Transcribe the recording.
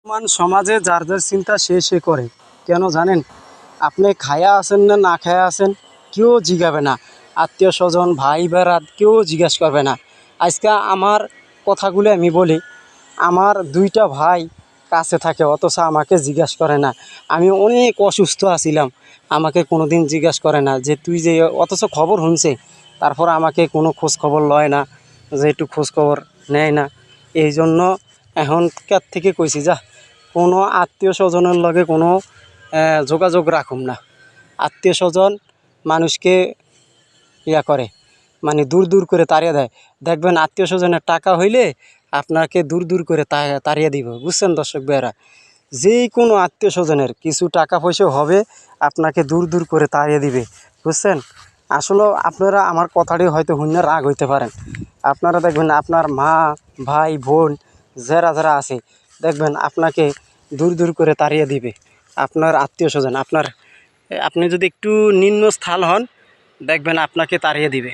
বর্তমান সমাজে যার যার চিন্তা সে করে। কেন জানেন? আপনি খায়া আছেন না না খায়া আছেন কেউ জিগাবে না। আত্মীয় স্বজন ভাই বেড়াত কেউ জিজ্ঞেস করবে না। আজকে আমার কথাগুলো আমি বলি, আমার দুইটা ভাই কাছে থাকে অথচ আমাকে জিজ্ঞেস করে না। আমি অনেক অসুস্থ আছিলাম, আমাকে কোনো দিন জিজ্ঞেস করে না যে তুই যে, অথচ খবর শুনছে তারপর আমাকে কোনো খোঁজ খবর লয় না, যে একটু খোঁজ খবর নেয় না। এই জন্য এখনকার থেকে কইছি যা, কোনো আত্মীয় স্বজনের লগে কোনো যোগাযোগ রাখুম না। আত্মীয় স্বজন মানুষকে ইয়া করে, মানে দূর দূর করে তাড়িয়ে দেয়। দেখবেন আত্মীয় স্বজনের টাকা হইলে আপনাকে দূর দূর করে তাড়িয়ে দিব। বুঝছেন দর্শক ভাইয়েরা? যেই কোনো আত্মীয় স্বজনের কিছু টাকা পয়সা হবে আপনাকে দূর দূর করে তাড়িয়ে দিবে। বুঝছেন? আসলে আপনারা আমার কথাটি হয়তো শুনে রাগ হইতে পারেন। আপনারা দেখবেন আপনার মা ভাই বোন যারা যারা আছে দেখবেন আপনাকে দূর দূর করে তাড়িয়ে দিবে। আপনার আত্মীয় স্বজন আপনি যদি একটু নিম্ন স্থল হন দেখবেন আপনাকে তাড়িয়ে দিবে।